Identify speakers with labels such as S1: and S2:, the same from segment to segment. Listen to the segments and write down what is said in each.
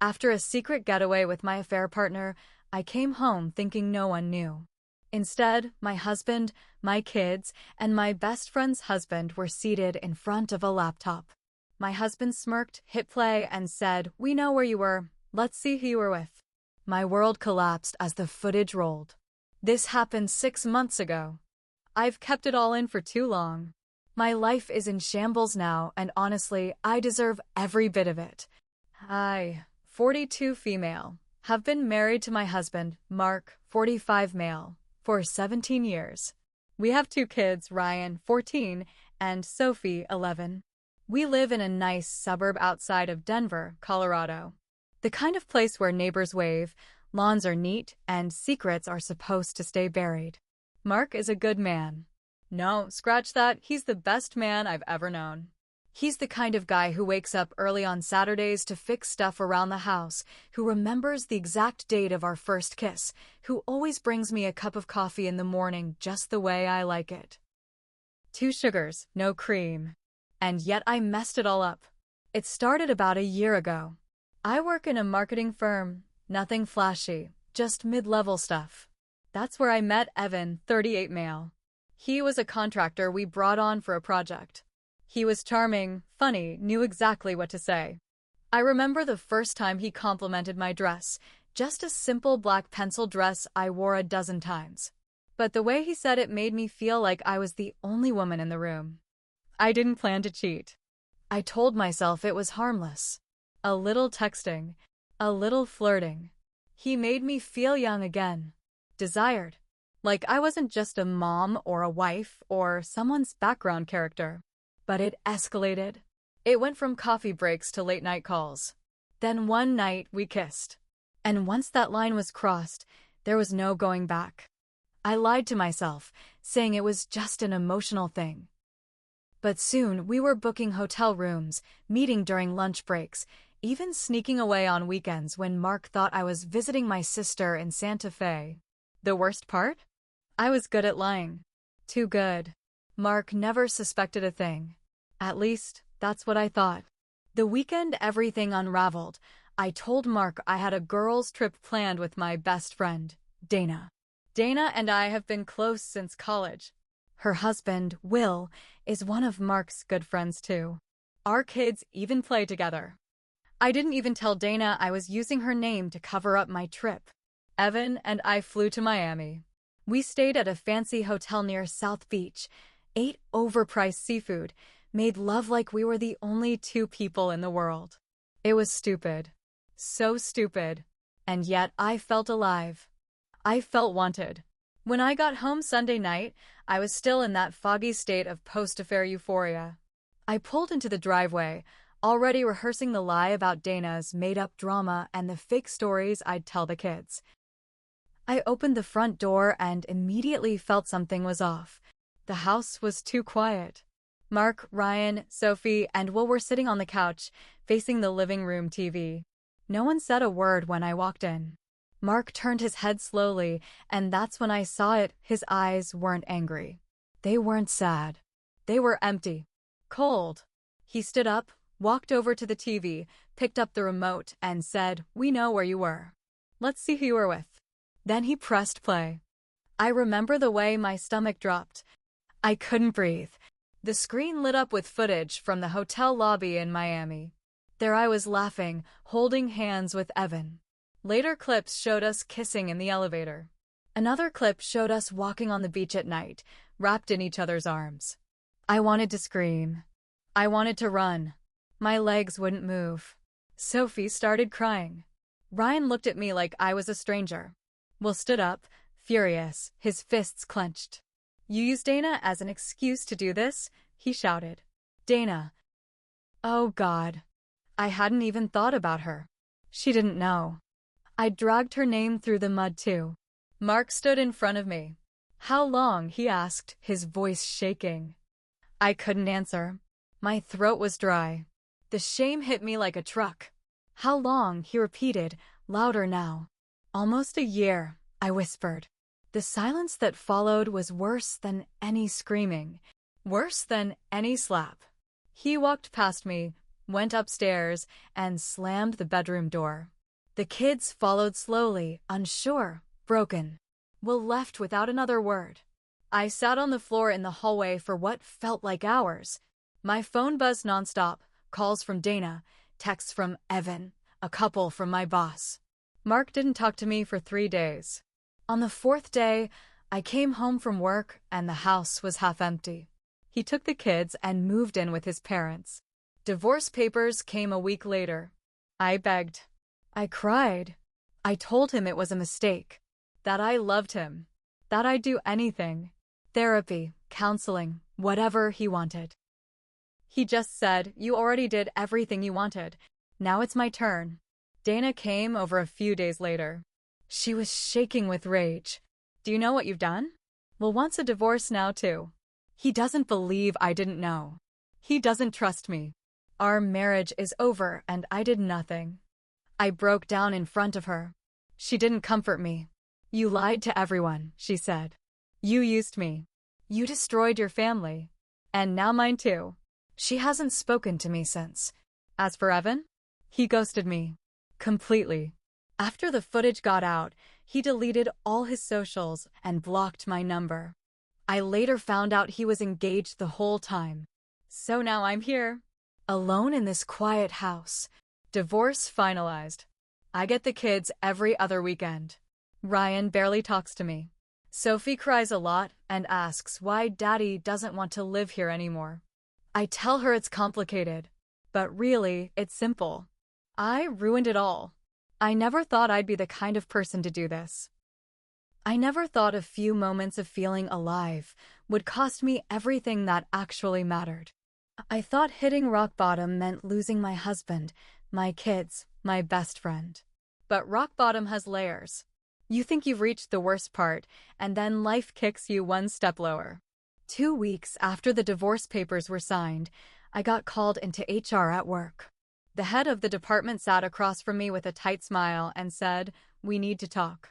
S1: After a secret getaway with my affair partner, I came home thinking no one knew. Instead, my husband, my kids, and my best friend's husband were seated in front of a laptop. My husband smirked, hit play, and said, "We know where you were. Let's see who you were with." My world collapsed as the footage rolled. This happened 6 months ago. I've kept it all in for too long. My life is in shambles now, and honestly, I deserve every bit of it. I, 42 female, have been married to my husband, Mark, 45 male, for 17 years. We have 2 kids, Ryan, 14, and Sophie, 11. We live in a nice suburb outside of Denver, Colorado. The kind of place where neighbors wave, lawns are neat, and secrets are supposed to stay buried. Mark is a good man. No, scratch that, he's the best man I've ever known. He's the kind of guy who wakes up early on Saturdays to fix stuff around the house, who remembers the exact date of our first kiss, who always brings me a cup of coffee in the morning just the way I like it. 2 sugars, no cream. And yet I messed it all up. It started about a year ago. I work in a marketing firm, nothing flashy, just mid-level stuff. That's where I met Evan, 38 male. He was a contractor we brought on for a project. He was charming, funny, knew exactly what to say. I remember the first time he complimented my dress, just a simple black pencil dress I wore a dozen times. But the way he said it made me feel like I was the only woman in the room. I didn't plan to cheat. I told myself it was harmless. A little texting, a little flirting. He made me feel young again. Desired. Like I wasn't just a mom or a wife or someone's background character. But it escalated. It went from coffee breaks to late-night calls. Then one night we kissed. And once that line was crossed, there was no going back. I lied to myself, saying it was just an emotional thing. But soon we were booking hotel rooms, meeting during lunch breaks, even sneaking away on weekends when Mark thought I was visiting my sister in Santa Fe. The worst part? I was good at lying. Too good. Mark never suspected a thing. At least, that's what I thought. The weekend everything unraveled. I told Mark I had a girls' trip planned with my best friend, Dana. Dana and I have been close since college. Her husband, Will, is one of Mark's good friends too. Our kids even play together. I didn't even tell Dana I was using her name to cover up my trip. Evan and I flew to Miami. We stayed at a fancy hotel near South Beach, ate overpriced seafood, made love like we were the only 2 people in the world. It was stupid. So stupid. And yet I felt alive. I felt wanted. When I got home Sunday night, I was still in that foggy state of post-affair euphoria. I pulled into the driveway, already rehearsing the lie about Dana's made-up drama and the fake stories I'd tell the kids. I opened the front door and immediately felt something was off. The house was too quiet. Mark, Ryan, Sophie, and Will were sitting on the couch, facing the living room TV. No one said a word when I walked in. Mark turned his head slowly, and that's when I saw it. His eyes weren't angry. They weren't sad. They were empty. Cold. He stood up, walked over to the TV, picked up the remote, and said, "We know where you were. Let's see who you were with." Then he pressed play. I remember the way my stomach dropped. I couldn't breathe. The screen lit up with footage from the hotel lobby in Miami. There I was laughing, holding hands with Evan. Later clips showed us kissing in the elevator. Another clip showed us walking on the beach at night, wrapped in each other's arms. I wanted to scream. I wanted to run. My legs wouldn't move. Sophie started crying. Ryan looked at me like I was a stranger. Will stood up, furious, his fists clenched. "You used Dana as an excuse to do this?" he shouted. Dana. Oh God. I hadn't even thought about her. She didn't know. I dragged her name through the mud too. Mark stood in front of me. "How long?" he asked, his voice shaking. I couldn't answer. My throat was dry. The shame hit me like a truck. "How long?" he repeated, louder now. "Almost a year," I whispered. The silence that followed was worse than any screaming, worse than any slap. He walked past me, went upstairs, and slammed the bedroom door. The kids followed slowly, unsure, broken. Will left without another word. I sat on the floor in the hallway for what felt like hours. My phone buzzed nonstop, calls from Dana, texts from Evan, a couple from my boss. Mark didn't talk to me for 3 days. On the 4th day, I came home from work and the house was half empty. He took the kids and moved in with his parents. Divorce papers came a week later. I begged. I cried. I told him it was a mistake. That I loved him. That I'd do anything. Therapy, counseling, whatever he wanted. He just said, "You already did everything you wanted. Now it's my turn." Dana came over a few days later. She was shaking with rage. "Do you know what you've done? Will wants a divorce now too. He doesn't believe I didn't know. He doesn't trust me. Our marriage is over and I did nothing." I broke down in front of her. She didn't comfort me. "You lied to everyone," she said. "You used me. You destroyed your family. And now mine too." She hasn't spoken to me since. As for Evan, he ghosted me. Completely. After the footage got out, he deleted all his socials and blocked my number. I later found out he was engaged the whole time. So now I'm here, alone in this quiet house. Divorce finalized. I get the kids every other weekend. Ryan barely talks to me. Sophie cries a lot and asks why Daddy doesn't want to live here anymore. I tell her it's complicated, but really, it's simple. I ruined it all. I never thought I'd be the kind of person to do this. I never thought a few moments of feeling alive would cost me everything that actually mattered. I thought hitting rock bottom meant losing my husband, my kids, my best friend. But rock bottom has layers. You think you've reached the worst part, and then life kicks you one step lower. 2 weeks after the divorce papers were signed, I got called into HR at work. The head of the department sat across from me with a tight smile and said, "We need to talk."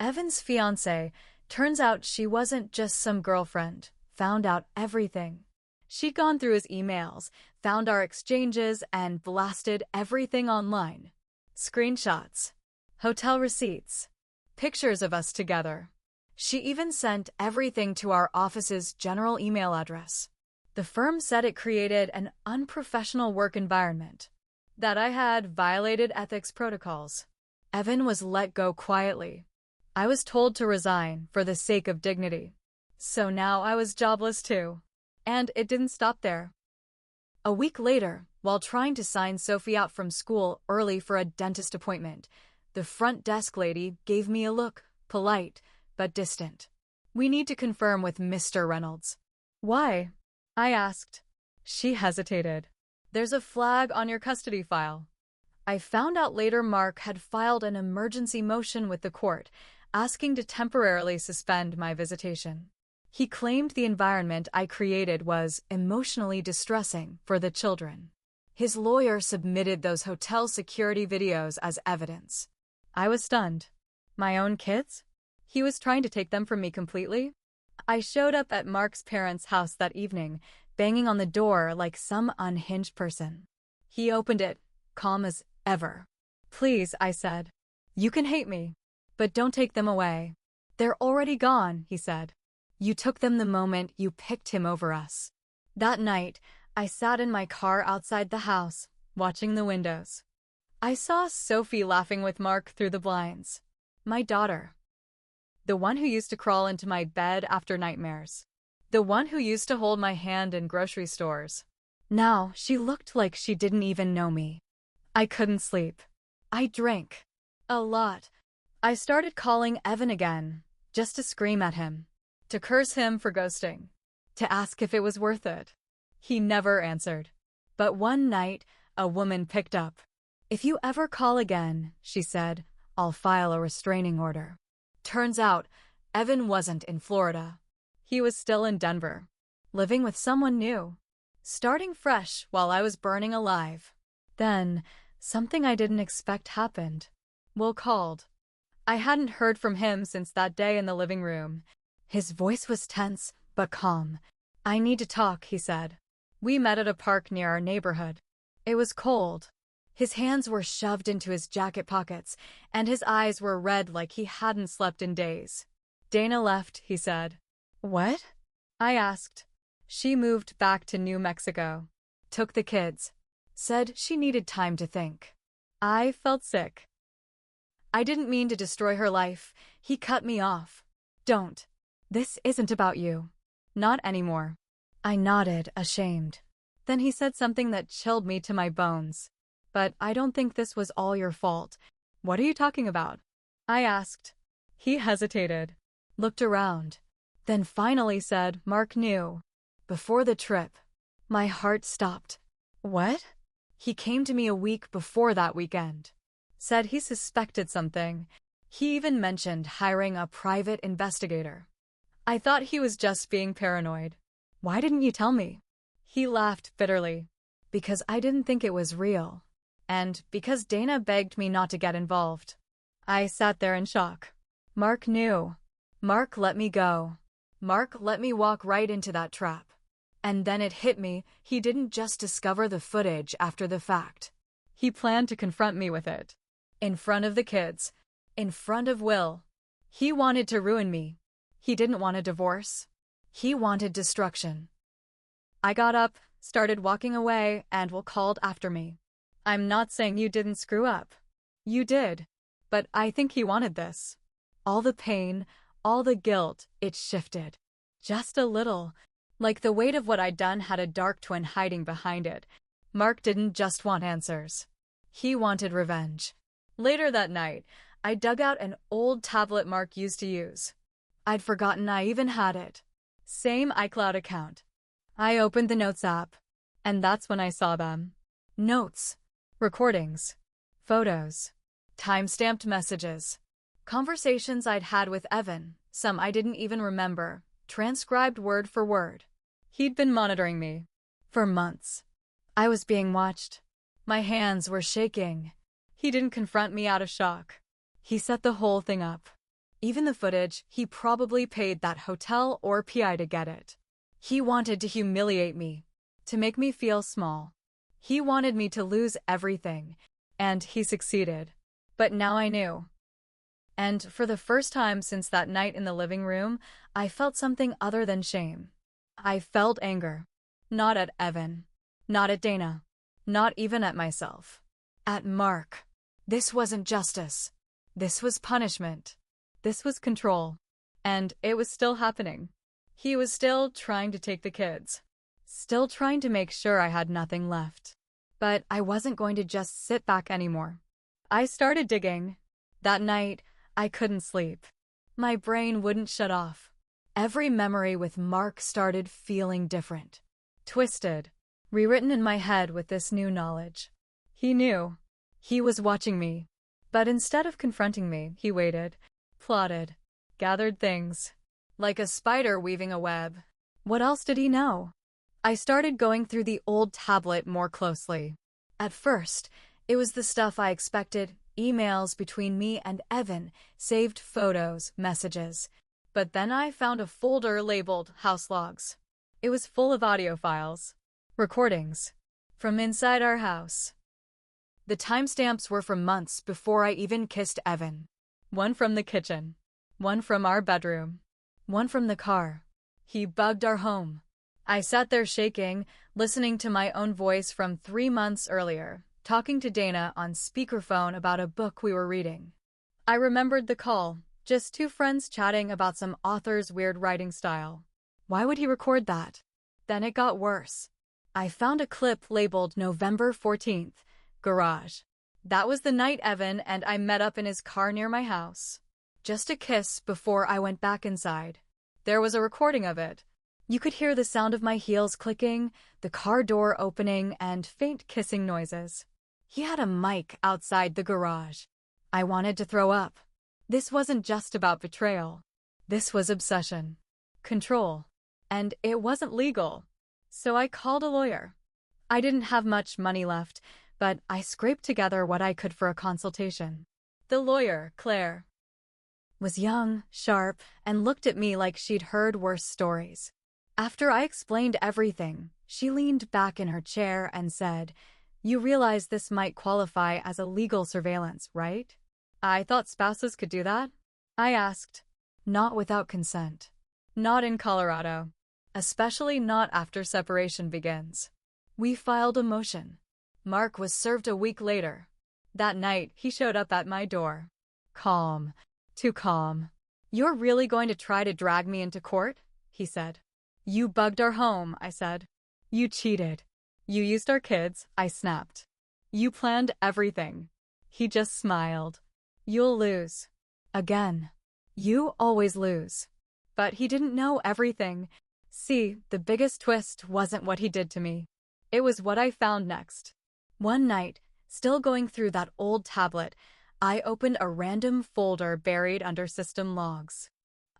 S1: Evan's fiancée, turns out she wasn't just some girlfriend, found out everything. She'd gone through his emails, found our exchanges, and blasted everything online. Screenshots, hotel receipts, pictures of us together. She even sent everything to our office's general email address. The firm said it created an unprofessional work environment, that I had violated ethics protocols. Evan was let go quietly. I was told to resign for the sake of dignity. So now I was jobless too. And it didn't stop there. A week later, while trying to sign Sophie out from school early for a dentist appointment, the front desk lady gave me a look, polite but distant. "We need to confirm with Mr. Reynolds." "Why?" I asked. She hesitated. "There's a flag on your custody file." I found out later Mark had filed an emergency motion with the court, asking to temporarily suspend my visitation. He claimed the environment I created was emotionally distressing for the children. His lawyer submitted those hotel security videos as evidence. I was stunned. My own kids? He was trying to take them from me completely? I showed up at Mark's parents' house that evening, banging on the door like some unhinged person. He opened it, calm as ever. "Please," I said. "You can hate me, but don't take them away." "They're already gone," he said. "You took them the moment you picked him over us." That night, I sat in my car outside the house, watching the windows. I saw Sophie laughing with Mark through the blinds. My daughter. The one who used to crawl into my bed after nightmares. The one who used to hold my hand in grocery stores. Now, she looked like she didn't even know me. I couldn't sleep. I drank. A lot. I started calling Evan again, just to scream at him. To curse him for ghosting. To ask if it was worth it. He never answered. But one night, a woman picked up. "If you ever call again," she said, "I'll file a restraining order." Turns out, Evan wasn't in Florida. He was still in Denver, living with someone new, starting fresh while I was burning alive. Then, something I didn't expect happened. Will called. I hadn't heard from him since that day in the living room. His voice was tense, but calm. "I need to talk," he said. We met at a park near our neighborhood. It was cold. His hands were shoved into his jacket pockets, and his eyes were red like he hadn't slept in days. Dana left, he said. What? I asked. She moved back to New Mexico. Took the kids. Said she needed time to think. I felt sick. I didn't mean to destroy her life. He cut me off. Don't. This isn't about you. Not anymore. I nodded, ashamed. Then he said something that chilled me to my bones. But I don't think this was all your fault. What are you talking about? I asked. He hesitated. Looked around. Then finally said Mark knew. Before the trip. My heart stopped. What? He came to me a week before that weekend. Said he suspected something. He even mentioned hiring a private investigator. I thought he was just being paranoid. Why didn't you tell me? He laughed bitterly. Because I didn't think it was real. And because Dana begged me not to get involved. I sat there in shock. Mark knew. Mark let me go. Mark let me walk right into that trap. And then it hit me, he didn't just discover the footage after the fact. He planned to confront me with it. In front of the kids. In front of Will. He wanted to ruin me. He didn't want a divorce. He wanted destruction. I got up, started walking away, and Will called after me. I'm not saying you didn't screw up. You did. But I think he wanted this. All the pain, all the guilt, it shifted. Just a little. Like the weight of what I'd done had a dark twin hiding behind it. Mark didn't just want answers. He wanted revenge. Later that night, I dug out an old tablet Mark used to use. I'd forgotten I even had it. Same iCloud account. I opened the Notes app. And that's when I saw them. Notes. Recordings. Photos. Time-stamped messages. Conversations I'd had with Evan, some I didn't even remember, transcribed word for word. He'd been monitoring me. For months. I was being watched. My hands were shaking. He didn't confront me out of shock. He set the whole thing up. Even the footage, he probably paid that hotel or PI to get it. He wanted to humiliate me. To make me feel small. He wanted me to lose everything. And he succeeded. But now I knew. And for the first time since that night in the living room, I felt something other than shame. I felt anger. Not at Evan. Not at Dana. Not even at myself. At Mark. This wasn't justice. This was punishment. This was control. And it was still happening. He was still trying to take the kids. Still trying to make sure I had nothing left. But I wasn't going to just sit back anymore. I started digging. That night, I couldn't sleep. My brain wouldn't shut off. Every memory with Mark started feeling different. Twisted. Rewritten in my head with this new knowledge. He knew. He was watching me. But instead of confronting me, he waited. Plotted. Gathered things. Like a spider weaving a web. What else did he know? I started going through the old tablet more closely. At first, it was the stuff I expected. Emails between me and Evan, saved photos, messages. But then I found a folder labeled House Logs. It was full of audio files. Recordings. From inside our house. The timestamps were from months before I even kissed Evan. One from the kitchen. One from our bedroom. One from the car. He bugged our home. I sat there shaking, listening to my own voice from 3 months earlier, talking to Dana on speakerphone about a book we were reading. I remembered the call, just 2 friends chatting about some author's weird writing style. Why would he record that? Then it got worse. I found a clip labeled November 14th, garage. That was the night Evan and I met up in his car near my house. Just a kiss before I went back inside. There was a recording of it. You could hear the sound of my heels clicking, the car door opening, and faint kissing noises. He had a mic outside the garage. I wanted to throw up. This wasn't just about betrayal. This was obsession. Control. And it wasn't legal. So I called a lawyer. I didn't have much money left, but I scraped together what I could for a consultation. The lawyer, Claire, was young, sharp, and looked at me like she'd heard worse stories. After I explained everything, she leaned back in her chair and said, You realize this might qualify as illegal surveillance, right? I thought spouses could do that? I asked. Not without consent. Not in Colorado. Especially not after separation begins. We filed a motion. Mark was served a week later. That night, he showed up at my door. Calm. Too calm. You're really going to try to drag me into court? He said. You bugged our home, I said. You cheated. You used our kids, I snapped. You planned everything. He just smiled. You'll lose. Again. You always lose. But he didn't know everything. See, the biggest twist wasn't what he did to me. It was what I found next. One night, still going through that old tablet, I opened a random folder buried under system logs.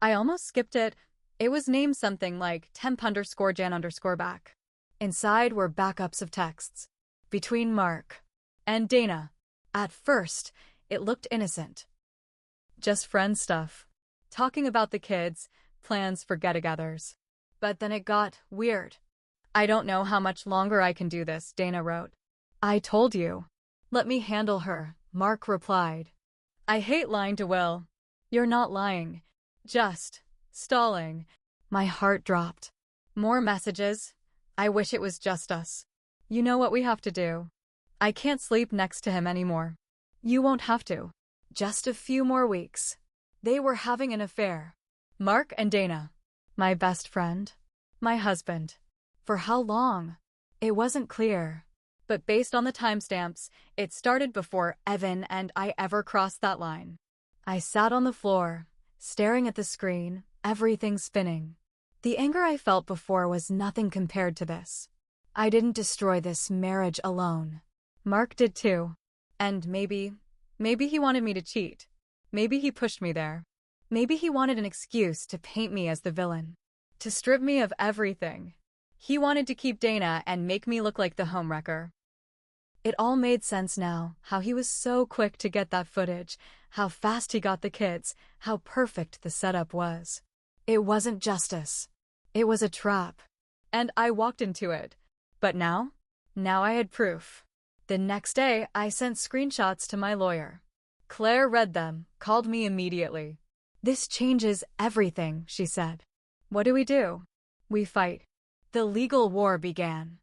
S1: I almost skipped it. It was named something like temp_Jan_back. Inside were backups of texts. Between Mark and Dana. At first, it looked innocent. Just friend stuff. Talking about the kids, plans for get-togethers. But then it got weird. I don't know how much longer I can do this, Dana wrote. I told you. Let me handle her, Mark replied. I hate lying to Will. You're not lying. Just stalling. My heart dropped. More messages. I wish it was just us. You know what we have to do. I can't sleep next to him anymore. You won't have to. Just a few more weeks. They were having an affair. Mark and Dana. My best friend. My husband. For how long? It wasn't clear. But based on the timestamps, it started before Evan and I ever crossed that line. I sat on the floor, staring at the screen, everything spinning. The anger I felt before was nothing compared to this. I didn't destroy this marriage alone. Mark did too. And maybe he wanted me to cheat. Maybe he pushed me there. Maybe he wanted an excuse to paint me as the villain. To strip me of everything. He wanted to keep Dana and make me look like the homewrecker. It all made sense now, how he was so quick to get that footage, how fast he got the kids, how perfect the setup was. It wasn't justice. It was a trap. And I walked into it. But now I had proof. The next day, I sent screenshots to my lawyer. Claire read them, called me immediately. This changes everything, she said. What do? We fight. The legal war began.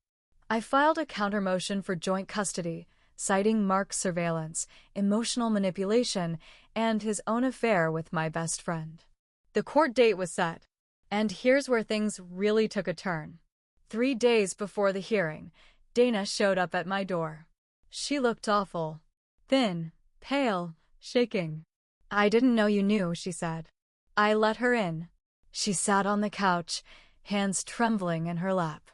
S1: I filed a countermotion for joint custody, citing Mark's surveillance, emotional manipulation, and his own affair with my best friend. The court date was set. And here's where things really took a turn. 3 days before the hearing, Dana showed up at my door. She looked awful. Thin, pale, shaking. I didn't know you knew, she said. I let her in. She sat on the couch, hands trembling in her lap.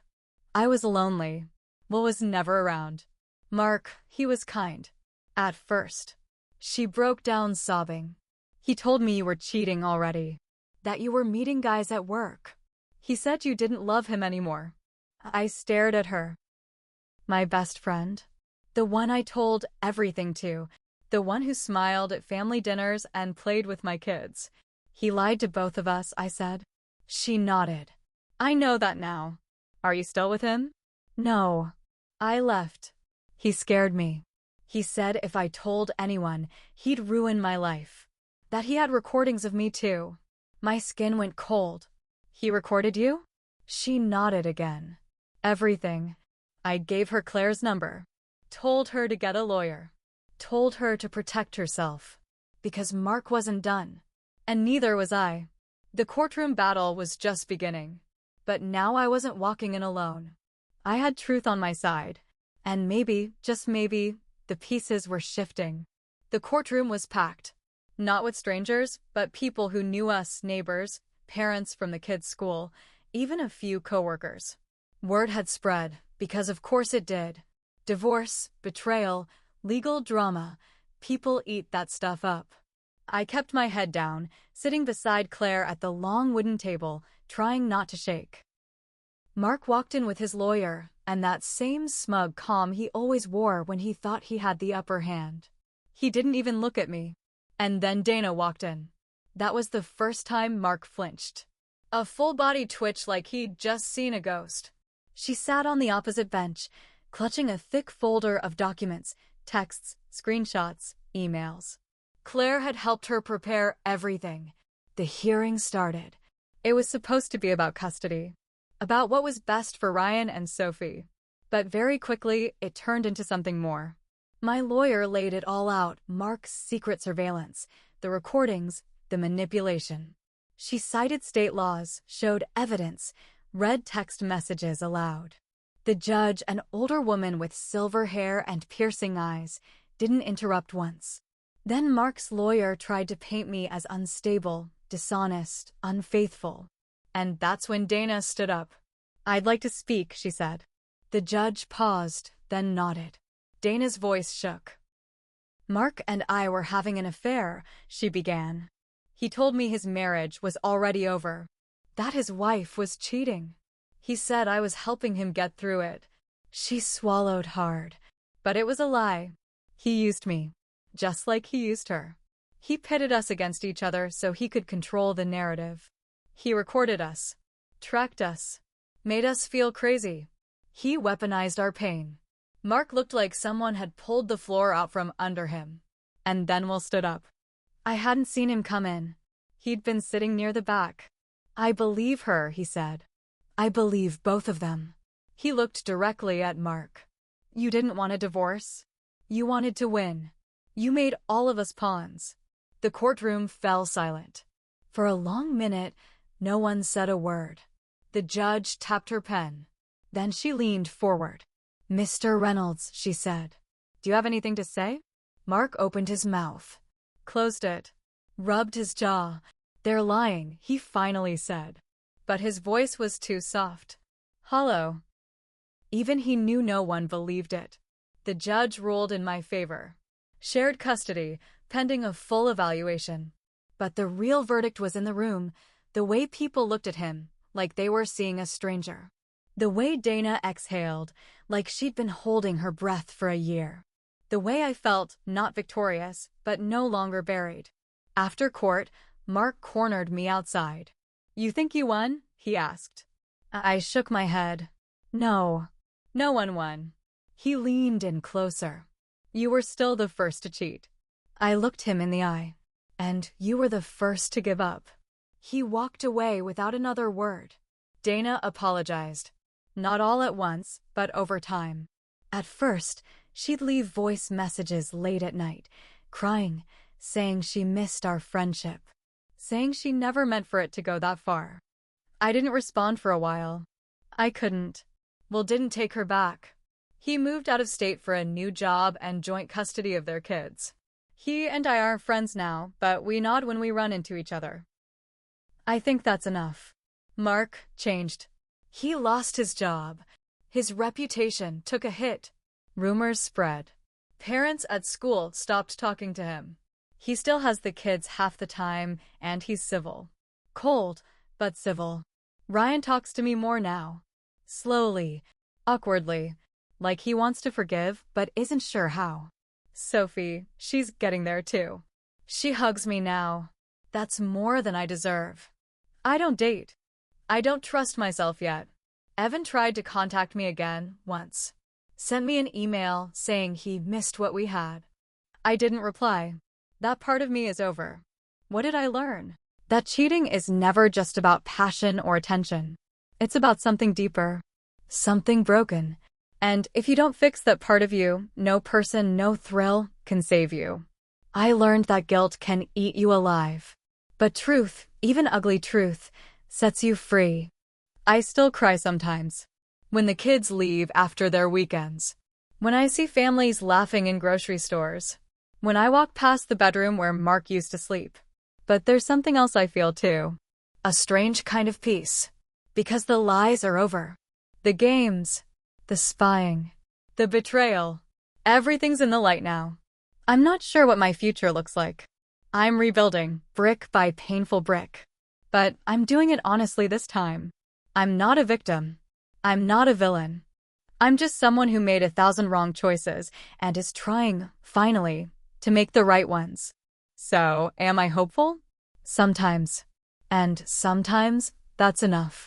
S1: I was lonely. Will was never around. Mark, he was kind. At first. She broke down sobbing. He told me you were cheating already. That you were meeting guys at work. He said you didn't love him anymore. I stared at her. My best friend. The one I told everything to. The one who smiled at family dinners and played with my kids. He lied to both of us, I said. She nodded. I know that now. Are you still with him? No. I left. He scared me. He said if I told anyone, he'd ruin my life. That he had recordings of me too. My skin went cold. He recorded you? She nodded again. Everything. I gave her Claire's number. Told her to get a lawyer. Told her to protect herself. Because Mark wasn't done. And neither was I. The courtroom battle was just beginning. But now I wasn't walking in alone. I had truth on my side. And maybe, just maybe, the pieces were shifting. The courtroom was packed. Not with strangers, but people who knew us, neighbors, parents from the kids' school, even a few coworkers. Word had spread, because of course it did. Divorce, betrayal, legal drama. People eat that stuff up. I kept my head down, sitting beside Claire at the long wooden table, trying not to shake. Mark walked in with his lawyer, and that same smug calm he always wore when he thought he had the upper hand. He didn't even look at me. And then Dana walked in. That was the first time Mark flinched. A full-body twitch like he'd just seen a ghost. She sat on the opposite bench, clutching a thick folder of documents, texts, screenshots, emails. Claire had helped her prepare everything. The hearing started. It was supposed to be about custody, about what was best for Ryan and Sophie. But very quickly, it turned into something more. My lawyer laid it all out: Mark's secret surveillance, the recordings, the manipulation. She cited state laws, showed evidence, read text messages aloud. The judge, an older woman with silver hair and piercing eyes, didn't interrupt once. Then Mark's lawyer tried to paint me as unstable, dishonest, unfaithful. And that's when Dana stood up. "I'd like to speak," she said. The judge paused, then nodded. Dana's voice shook. "Mark and I were having an affair," she began. "He told me his marriage was already over, that his wife was cheating. He said I was helping him get through it." She swallowed hard. "But it was a lie. He used me, just like he used her. He pitted us against each other so he could control the narrative. He recorded us, tracked us, made us feel crazy. He weaponized our pain." Mark looked like someone had pulled the floor out from under him. And then Will stood up. I hadn't seen him come in. He'd been sitting near the back. "I believe her," he said. "I believe both of them." He looked directly at Mark. "You didn't want a divorce. You wanted to win. You made all of us pawns." The courtroom fell silent. For a long minute, no one said a word. The judge tapped her pen. Then she leaned forward. "Mr. Reynolds," she said, "do you have anything to say?" Mark opened his mouth, closed it, rubbed his jaw. "They're lying," he finally said. But his voice was too soft, hollow. Even he knew no one believed it. The judge ruled in my favor. Shared custody, pending a full evaluation. But the real verdict was in the room, the way people looked at him, like they were seeing a stranger. The way Dana exhaled, like she'd been holding her breath for a year. The way I felt, not victorious, but no longer buried. After court, Mark cornered me outside. "You think you won?" he asked. I shook my head. "No. No one won." He leaned in closer. "You were still the first to cheat." I looked him in the eye. "And you were the first to give up." He walked away without another word. Dana apologized. Not all at once, but over time. At first, she'd leave voice messages late at night, crying, saying she missed our friendship, saying she never meant for it to go that far. I didn't respond for a while. I couldn't. Will didn't take her back. He moved out of state for a new job and joint custody of their kids. He and I are friends now, but we nod when we run into each other. I think that's enough. Mark changed. He lost his job. His reputation took a hit. Rumors spread. Parents at school stopped talking to him. He still has the kids half the time, and he's civil. Cold, but civil. Ryan talks to me more now. Slowly, awkwardly, like he wants to forgive, but isn't sure how. Sophie, she's getting there too. She hugs me now. That's more than I deserve. I don't date. I don't trust myself yet. Evan tried to contact me again once. Sent me an email saying he missed what we had. I didn't reply. That part of me is over. What did I learn? That cheating is never just about passion or attention. It's about something deeper. Something broken. And if you don't fix that part of you, no person, no thrill can save you. I learned that guilt can eat you alive. But truth, even ugly truth, sets you free. I still cry sometimes. When the kids leave after their weekends. When I see families laughing in grocery stores. When I walk past the bedroom where Mark used to sleep. But there's something else I feel too. A strange kind of peace. Because the lies are over. The games. The spying. The betrayal. Everything's in the light now. I'm not sure what my future looks like. I'm rebuilding, brick by painful brick. But I'm doing it honestly this time. I'm not a victim. I'm not a villain. I'm just someone who made 1,000 wrong choices and is trying, finally, to make the right ones. So, am I hopeful? Sometimes. And sometimes, that's enough.